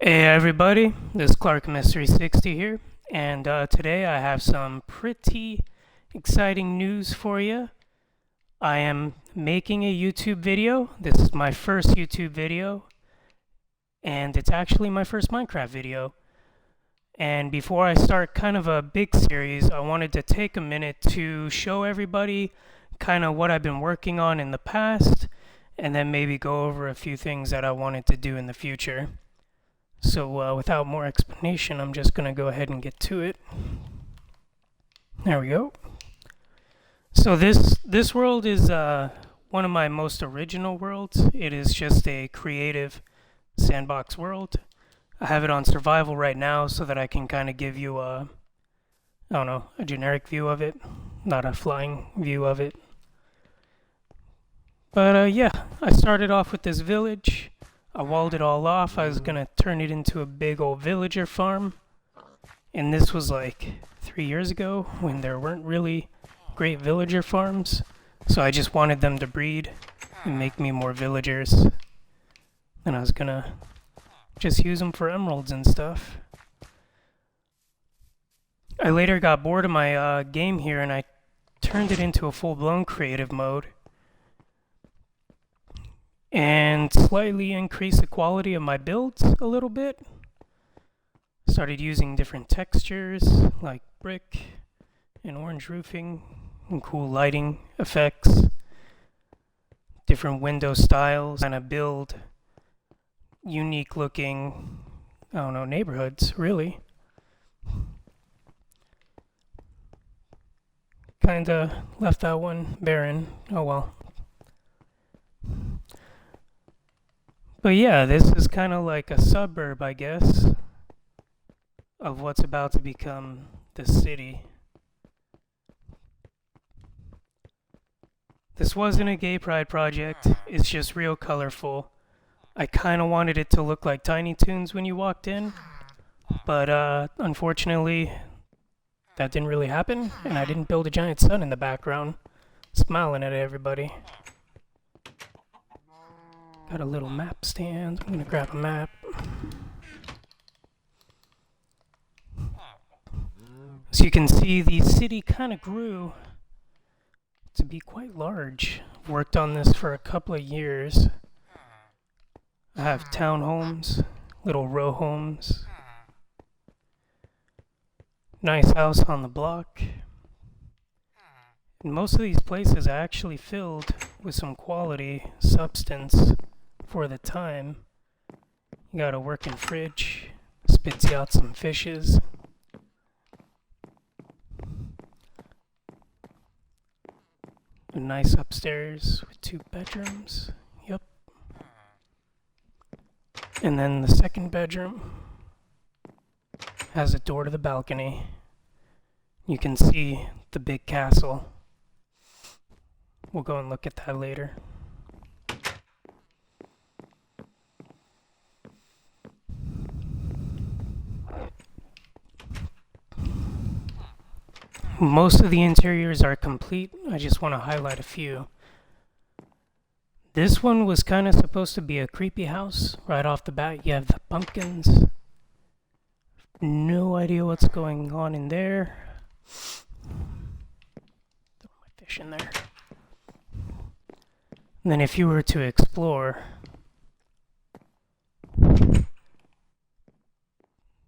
Hey everybody, this is Clark MS360 here, and today I have some pretty exciting news for you. I am making a YouTube video. This is my first YouTube video, and it's actually my first Minecraft video. And before I start kind of a big series, I wanted to take a minute to show everybody kind of what I've been working on in the past, and then maybe go over a few things that I wanted to do in the future. So without more explanation, I'm just going to go ahead and get to it. There we go. So this world is one of my most original worlds. It is just a creative sandbox world. I have it on survival right now so that I can kind of give you a generic view of it, not a flying view of it. But yeah, I started off with this village. I walled it all off. I was gonna turn it into a big old villager farm. And this was like 3 years ago when there weren't really great villager farms. So I just wanted them to breed and make me more villagers. And I was gonna just use them for emeralds and stuff. I later got bored of my game here and I turned it into a full-blown creative mode. And slightly increase the quality of my builds a little bit. Started using different textures like brick and orange roofing and cool lighting effects, different window styles, and I build unique looking, neighborhoods really. Kinda left that one barren, oh well. But yeah, this is kind of like a suburb, I guess, of what's about to become the city. This wasn't a gay pride project, it's just real colorful. I kind of wanted it to look like Tiny Toons when you walked in, but unfortunately, that didn't really happen, and I didn't build a giant sun in the background, smiling at everybody. Got a little map stand. I'm gonna grab a map. So you can see the city kind of grew to be quite large. I've worked on this for a couple of years. I have townhomes, little row homes, nice house on the block. And most of these places are actually filled with some quality substance for the time. You got a working fridge, spits you out some fishes. A nice upstairs with 2 bedrooms. Yep. And then the second bedroom has a door to the balcony. You can see the big castle. We'll go and look at that later. Most of the interiors are complete. I just want to highlight a few. This one was kind of supposed to be a creepy house. Right off the bat, you have the pumpkins. No idea what's going on in there. Throw my fish in there. And then if you were to explore,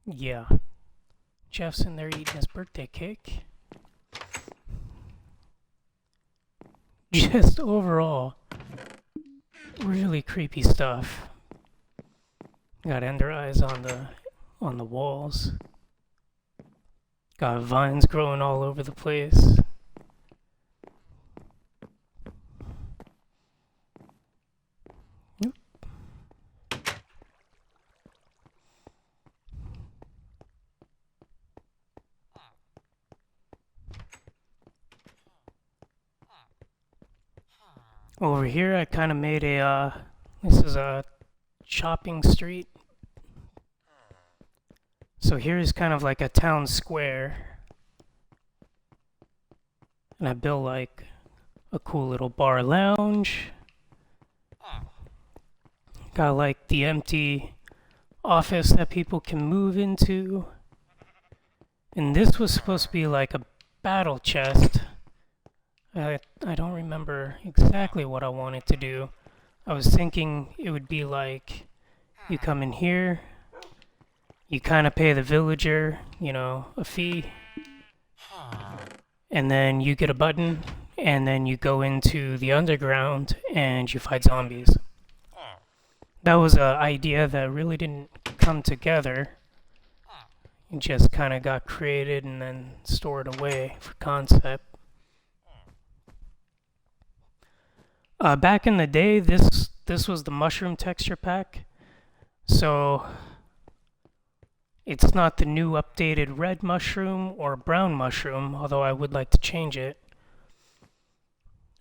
yeah, Jeff's in there eating his birthday cake. Just overall, really creepy stuff. Got ender eyes on the walls. Got vines growing all over the place. Yep. Over here, I kind of made this is a shopping street. So here's kind of like a town square. And I built like a cool little bar lounge. Got like the empty office that people can move into. And this was supposed to be like a battle chest. I don't remember exactly what I wanted to do. I was thinking it would be like you come in here, you kind of pay the villager, you know, a fee, and then you get a button, and then you go into the underground and you fight zombies. That was an idea that really didn't come together. It just kind of got created and then stored away for concept. Back in the day, this was the mushroom texture pack. So it's not the new updated red mushroom or brown mushroom, although I would like to change it.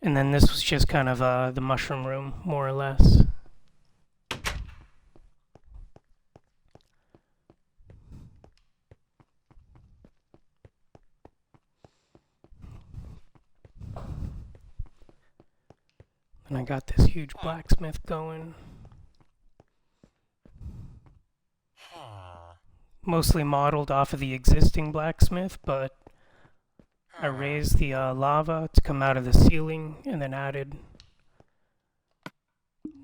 And then this was just kind of the mushroom room, more or less. And I got this huge blacksmith going. Mostly modeled off of the existing blacksmith, but I raised the lava to come out of the ceiling and then added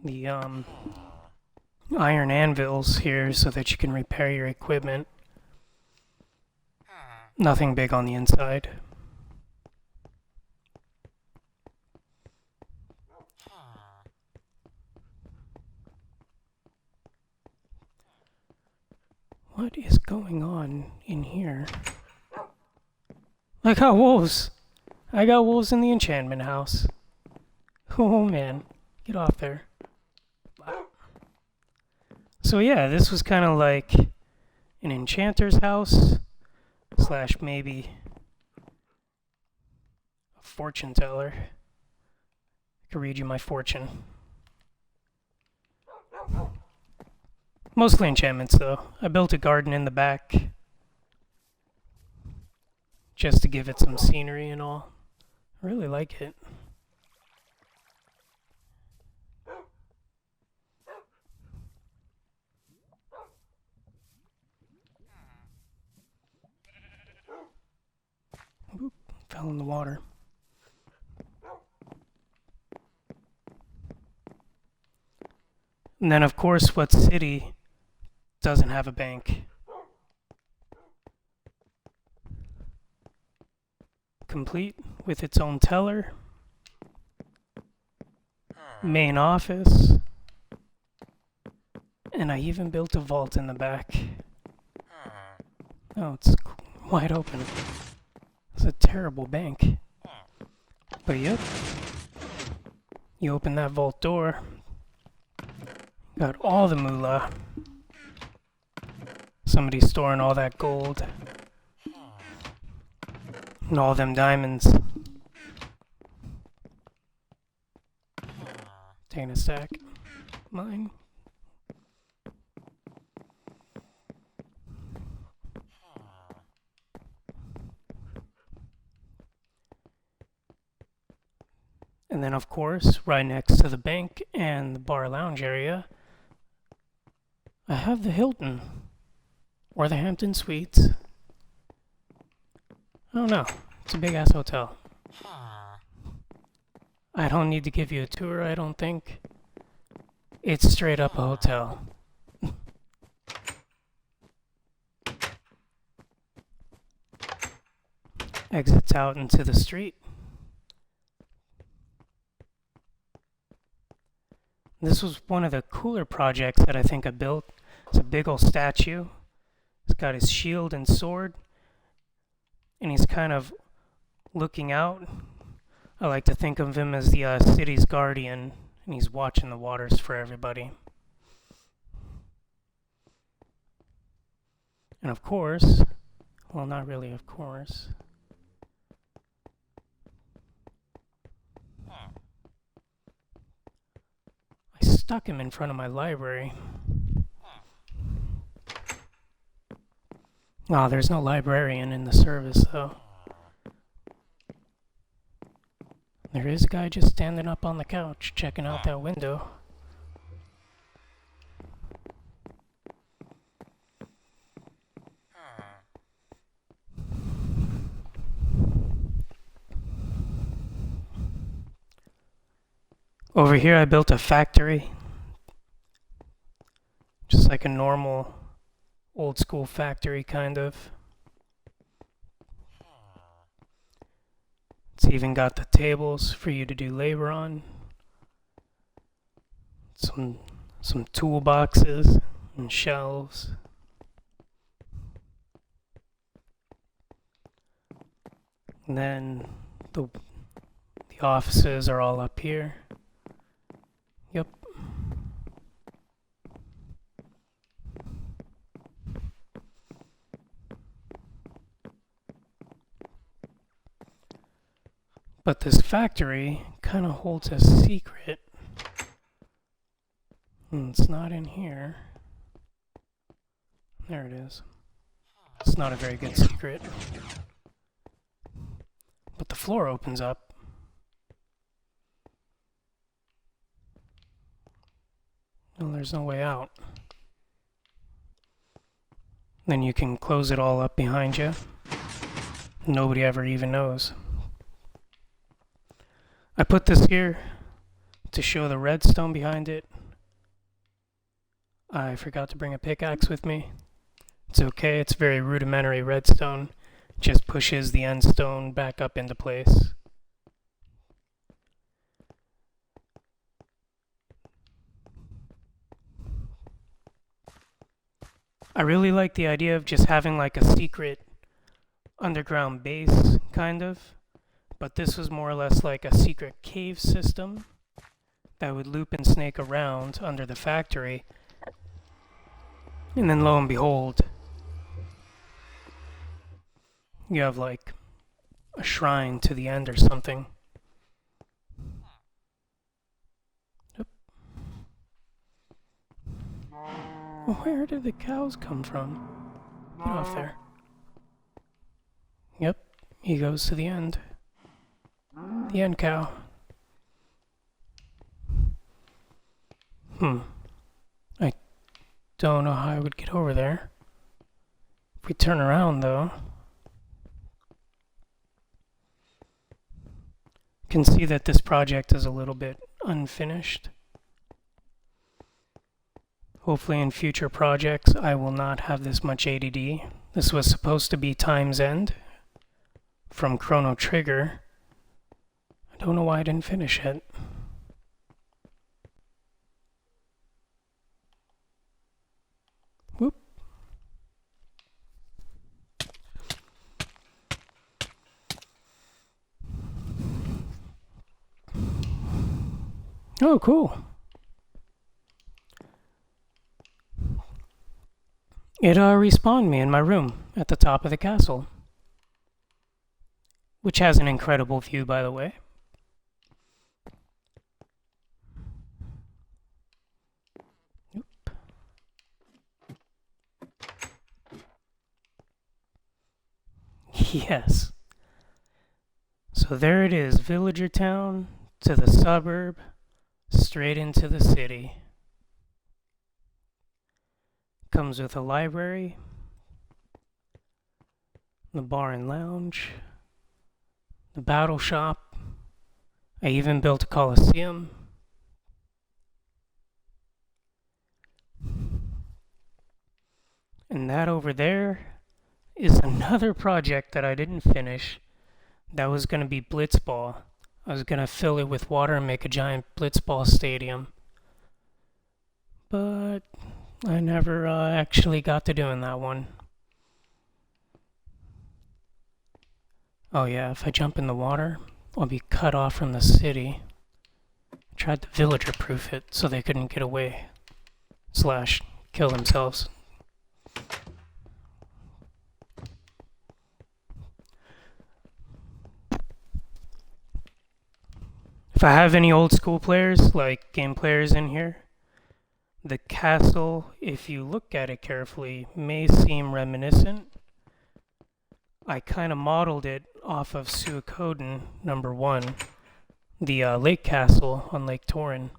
the iron anvils here so that you can repair your equipment. Nothing big on the inside. What is going on in here? I got wolves! I got wolves in the enchantment house. Oh man, get off there. So yeah, this was kind of like an enchanter's house, slash maybe a fortune teller. I could read you my fortune. Mostly enchantments though. I built a garden in the back just to give it some scenery and all. I really like it. Oop, fell in the water. And then of course, what city doesn't have a bank? Complete with its own teller, main office, and I even built a vault in the back. Oh, it's wide open. It's a terrible bank. But yep, you open that vault door, got all the moolah. Somebody's storing all that gold. And all them diamonds. Taking a stack. Mine. And then of course, right next to the bank and the bar lounge area, I have the Hilton. Or the Hampton Suites. I don't know. It's a big ass hotel. I don't need to give you a tour, I don't think. It's straight up a hotel. Exits out into the street. This was one of the cooler projects that I think I built. It's a big old statue. He's got his shield and sword. And he's kind of looking out. I like to think of him as the city's guardian, and he's watching the waters for everybody. And of course, well, not really of course, I stuck him in front of my library. Oh, there's no librarian in the service, though. There is a guy just standing up on the couch, checking out that window. Over here I built a factory, just like a normal old school factory kind of. It's even got the tables for you to do labor on. Some toolboxes and shelves. And then the offices are all up here. Yep. But this factory kind of holds a secret. And it's not in here. There it is. It's not a very good secret. But the floor opens up. Well, there's no way out. Then you can close it all up behind you. Nobody ever even knows. I put this here to show the redstone behind it. I forgot to bring a pickaxe with me. It's okay, it's very rudimentary redstone. Just pushes the end stone back up into place. I really like the idea of just having like a secret underground base, kind of. But this was more or less like a secret cave system that would loop and snake around under the factory. And then lo and behold, you have like a shrine to the end or something. Yep. Well, where did the cows come from? Get off there. Yep, he goes to the end. The end cow. I don't know how I would get over there. If we turn around though, you can see that this project is a little bit unfinished. Hopefully in future projects I will not have this much ADD. This was supposed to be Time's End from Chrono Trigger. I don't know why I didn't finish it. Whoop. Oh, cool. It respawned me in my room at the top of the castle. Which has an incredible view, by the way. Oop. Yes. So there it is, villager town to the suburb, straight into the city. Comes with a library, the bar and lounge, the battle shop. I even built a coliseum. And that over there is another project that I didn't finish. That was going to be Blitzball. I was going to fill it with water and make a giant Blitzball stadium. But I never actually got to doing that one. Oh yeah, if I jump in the water, I'll be cut off from the city. I tried to villager-proof it so they couldn't get away. / kill themselves. If I have any old school players, like game players in here, the castle, if you look at it carefully, may seem reminiscent. I kind of modeled it off of Suikoden #1, the lake castle on Lake Torin.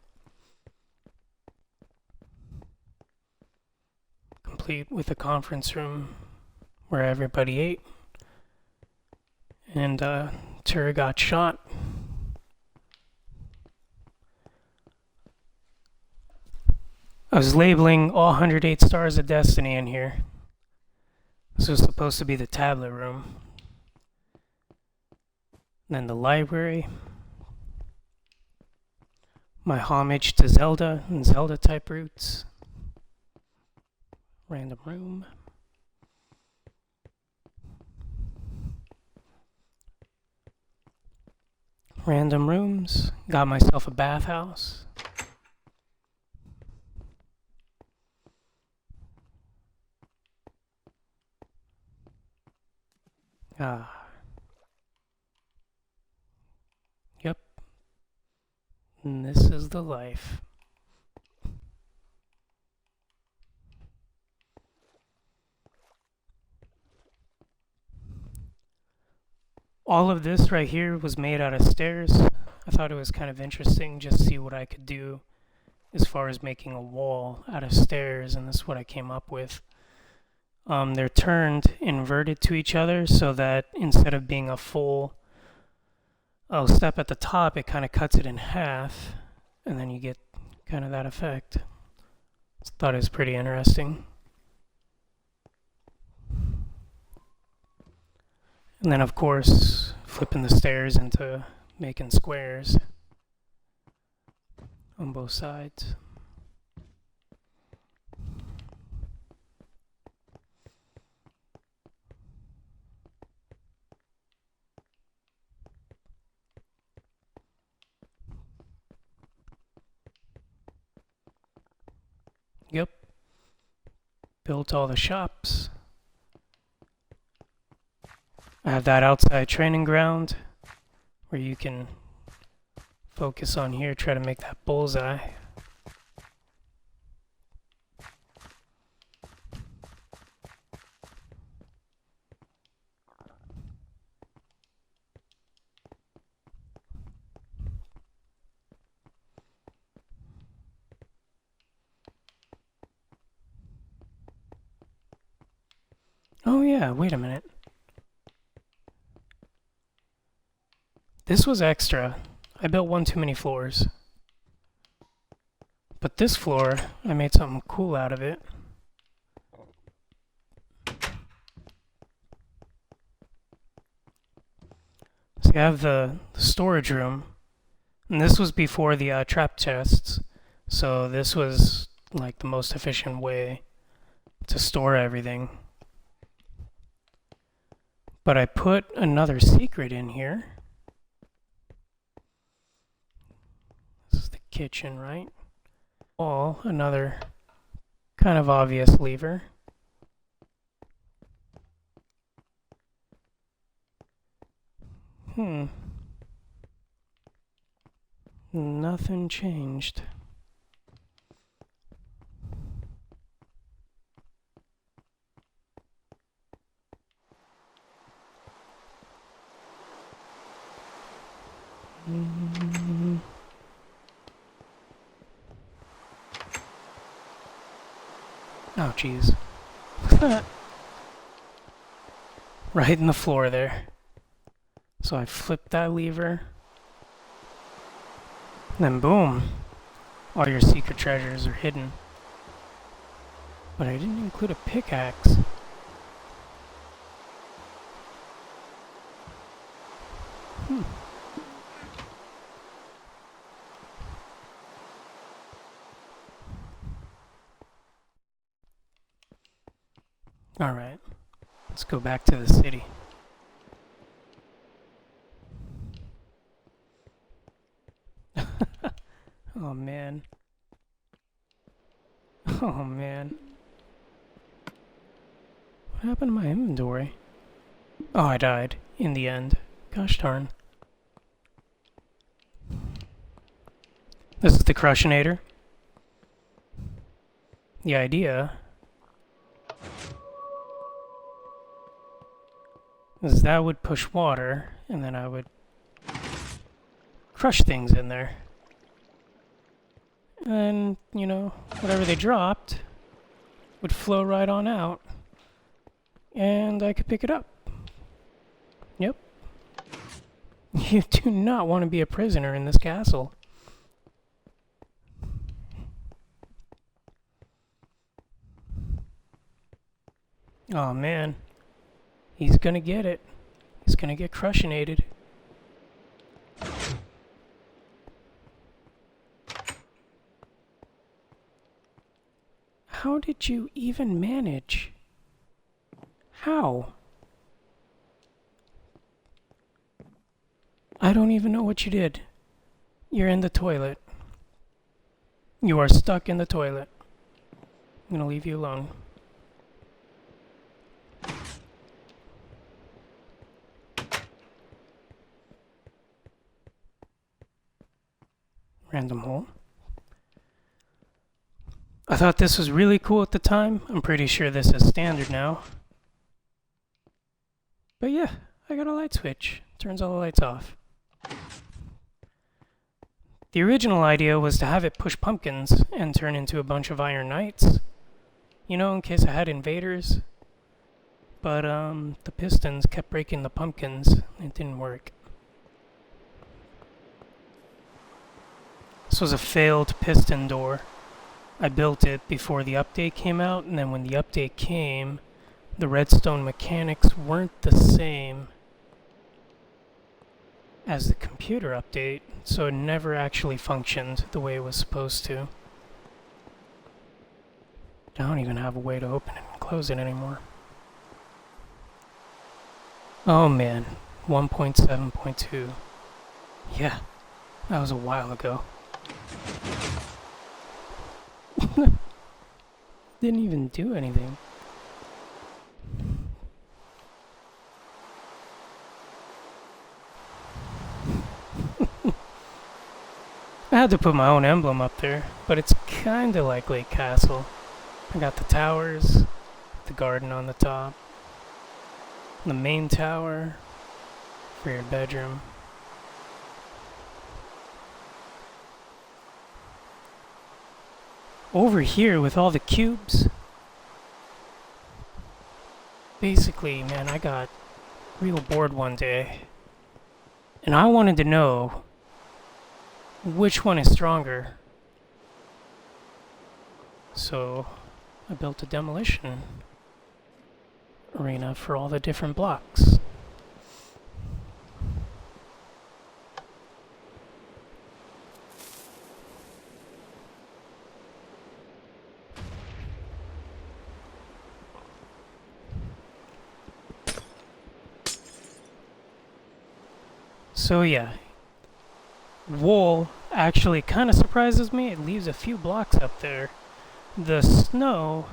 Complete with a conference room where everybody ate. And Tura got shot. I was labeling all 108 stars of destiny in here. This was supposed to be the tablet room. Then the library. My homage to Zelda and Zelda type roots. Random room. Random rooms. Got myself a bathhouse. Yep. And this is the life. All of this right here was made out of stairs. I thought it was kind of interesting just to see what I could do as far as making a wall out of stairs, and this is what I came up with. They're turned inverted to each other so that instead of being a full step at the top, it kind of cuts it in half, and then you get kind of that effect. Thought it was pretty interesting. And then, of course, flipping the stairs into making squares on both sides. Yep. Built all the shops. I have that outside training ground where you can focus on here, try to make that bullseye. Oh yeah, wait a minute. This was extra. I built one too many floors. But this floor, I made something cool out of it. So you have the storage room. And this was before the trap chests. So this was like the most efficient way to store everything. But I put another secret in here. This is the kitchen, right? Oh, another kind of obvious lever. Nothing changed. Oh, jeez. Right in the floor there. So I flipped that lever. Then boom. All your secret treasures are hidden. But I didn't include a pickaxe. Alright. Let's go back to the city. Oh man. Oh man. What happened to my inventory? Oh, I died in the end. Gosh darn. This is the Crushinator. The idea is that would push water, and then I would crush things in there. And, you know, whatever they dropped would flow right on out. And I could pick it up. Yep. You do not want to be a prisoner in this castle. Oh man, he's gonna get it. He's gonna get crushinated. How did you even manage? How? I don't even know what you did. You're in the toilet. You are stuck in the toilet. I'm gonna leave you alone. Random hole. I thought this was really cool at the time. I'm pretty sure this is standard now. But yeah, I got a light switch. Turns all the lights off. The original idea was to have it push pumpkins and turn into a bunch of Iron Knights. You know, in case I had invaders. But the pistons kept breaking the pumpkins. It didn't work. This was a failed piston door. I built it before the update came out, and then when the update came, the redstone mechanics weren't the same as the computer update, so it never actually functioned the way it was supposed to. I don't even have a way to open it and close it anymore. Oh man, 1.7.2. Yeah, that was a while ago. Didn't even do anything. I had to put my own emblem up there, but it's kinda like Lake Castle. I got the towers, the garden on the top, the main tower for your bedroom. Over here with all the cubes, basically, man, I got real bored one day, and I wanted to know which one is stronger. So I built a demolition arena for all the different blocks. So yeah, wool actually kind of surprises me. It leaves a few blocks up there. The snow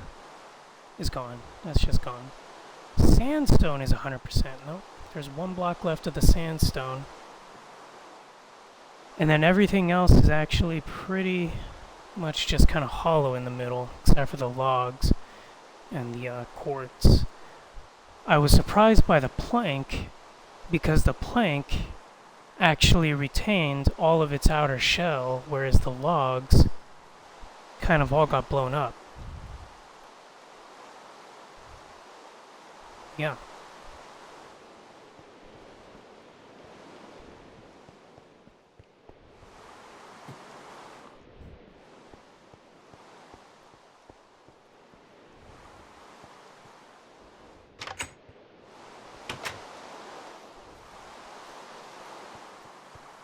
is gone. That's just gone. Sandstone is 100%. Nope. There's one block left of the sandstone. And then everything else is actually pretty much just kind of hollow in the middle, except for the logs and the quartz. I was surprised by the plank, because the plank actually retained all of its outer shell, whereas the logs kind of all got blown up. Yeah.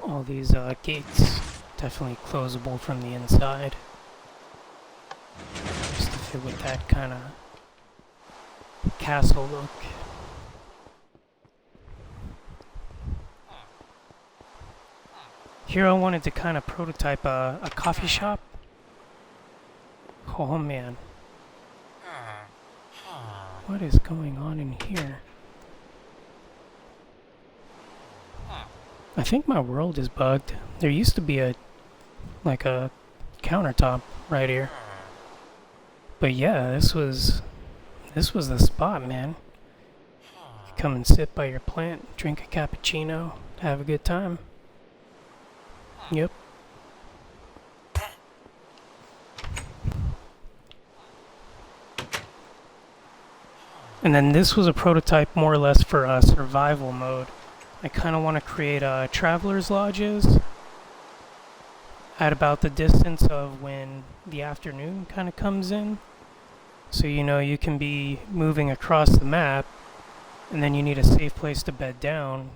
All these gates definitely closable from the inside, just to fit with that kind of castle look. Here I wanted to kind of prototype a coffee shop. Oh man. What is going on in here? I think my world is bugged. There used to be a countertop right here. But yeah, this was the spot, man. Come and sit by your plant, drink a cappuccino, have a good time. Yep. And then this was a prototype more or less for survival mode. I kind of want to create traveler's lodges at about the distance of when the afternoon kind of comes in. So you know you can be moving across the map, and then you need a safe place to bed down.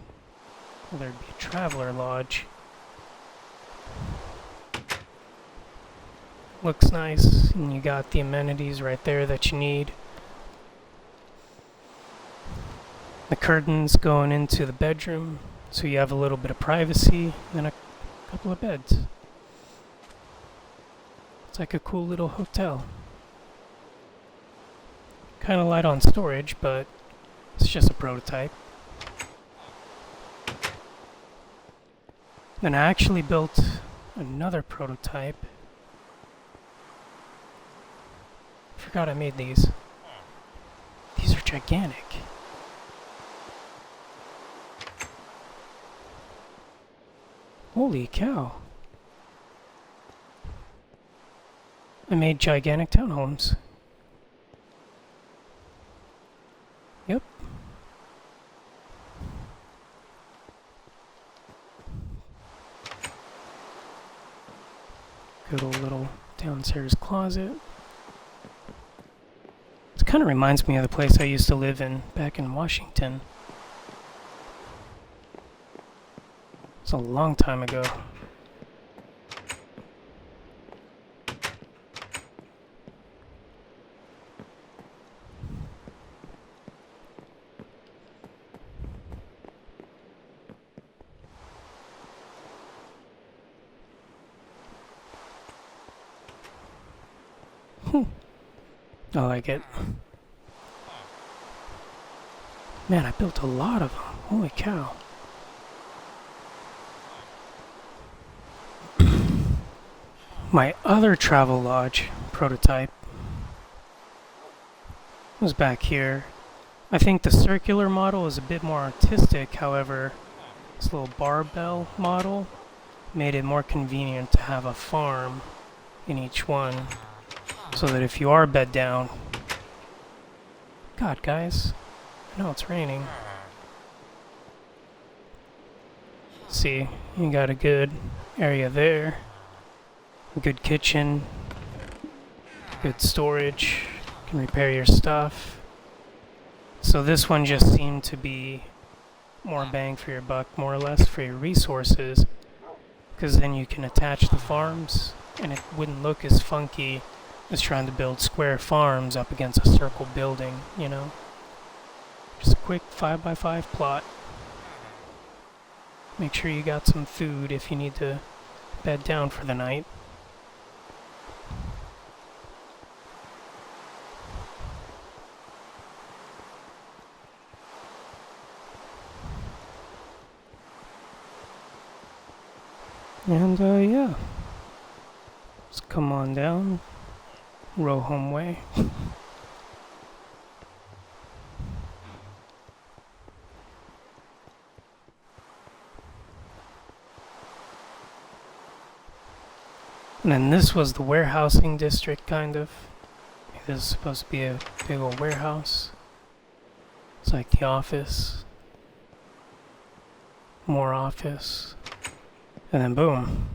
Well, there'd be a traveler lodge. Looks nice, and you got the amenities right there that you need. The curtains going into the bedroom, so you have a little bit of privacy, and a couple of beds. It's like a cool little hotel. Kind of light on storage, but it's just a prototype. Then I actually built another prototype. Forgot I made these. These are gigantic. Holy cow. I made gigantic townhomes. Yep. Good old little downstairs closet. It kind of reminds me of the place I used to live in back in Washington. It's a long time ago. I like it. Man, I built a lot of them. Holy cow. My other travel lodge prototype was back here. I think the circular model is a bit more artistic, however, this little barbell model made it more convenient to have a farm in each one, so that if you are bed down... God, guys, I know it's raining. See, you got a good area there. Good kitchen, good storage, you can repair your stuff. So this one just seemed to be more bang for your buck, more or less, for your resources, because then you can attach the farms, and it wouldn't look as funky as trying to build square farms up against a circle building, you know? Just a quick 5x5 plot. Make sure you got some food if you need to bed down for the night. And yeah, just come on down, row home way. And then this was the warehousing district, kind of. This is supposed to be a big old warehouse. It's like the office. More office. And then boom,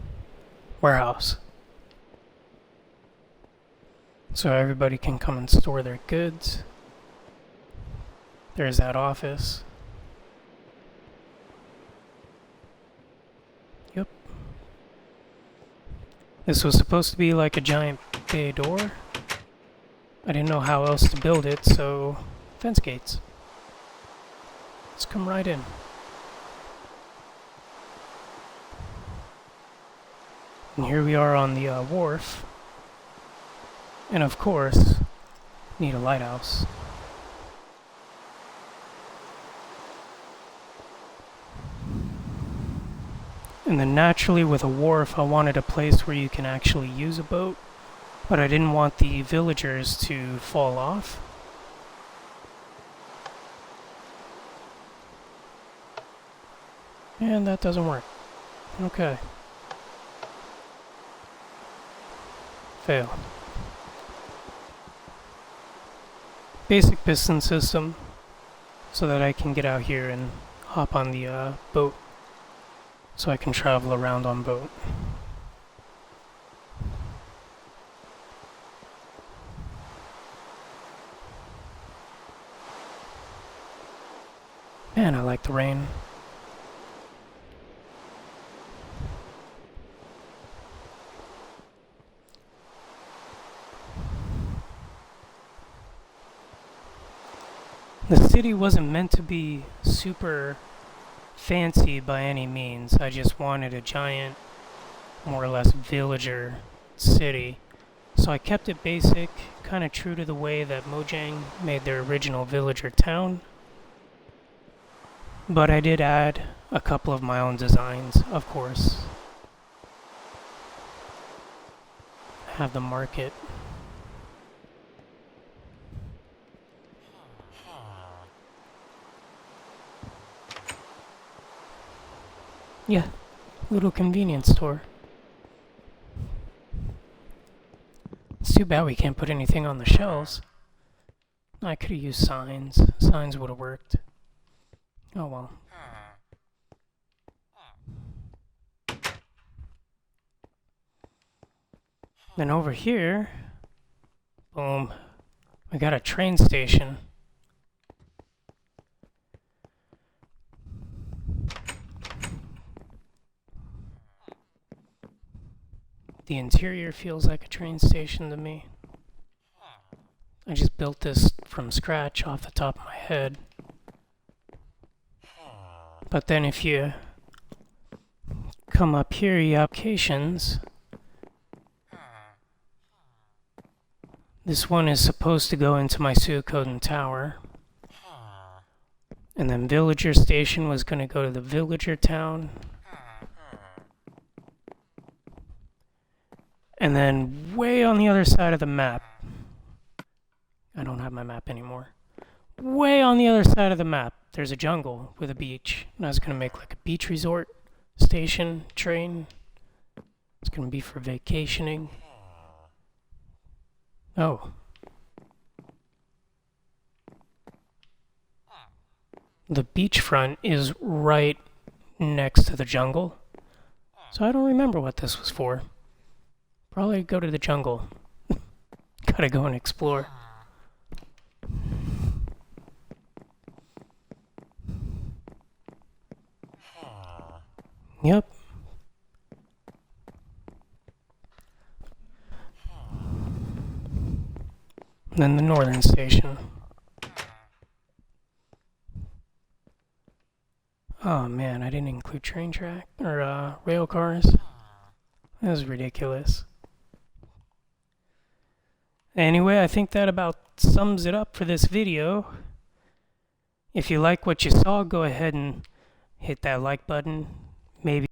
warehouse. So everybody can come and store their goods. There's that office. Yep. This was supposed to be like a giant bay door. I didn't know how else to build it, so fence gates. Let's come right in. And here we are on the wharf. And of course, need a lighthouse. And then naturally with a wharf, I wanted a place where you can actually use a boat, but I didn't want the villagers to fall off. And that doesn't work. Okay. Fail. Basic piston system, so that I can get out here and hop on the boat, so I can travel around on boat. Man, I like the rain. The city wasn't meant to be super fancy by any means. I just wanted a giant, more or less villager city. So I kept it basic, kind of true to the way that Mojang made their original villager town. But I did add a couple of my own designs, of course. Have the market. Yeah, little convenience store. It's too bad we can't put anything on the shelves. I could have used signs. Signs would have worked. Oh well. Then over here, boom, we got a train station. The interior feels like a train station to me. I just built this from scratch off the top of my head. But then if you come up here, you have applications. This one is supposed to go into my Suikoden Tower. And then Villager Station was going to go to the Villager Town. And then way on the other side of the map, I don't have my map anymore. Way on the other side of the map, there's a jungle with a beach. And I was going to make like a beach resort station train. It's going to be for vacationing. Oh. The beachfront is right next to the jungle. So I don't remember what this was for. Probably go to the jungle. Gotta go and explore. Yep. And then the northern station. Oh man, I didn't include train track or rail cars. That was ridiculous. Anyway, I think that about sums it up for this video. If you like what you saw, go ahead and hit that like button. Maybe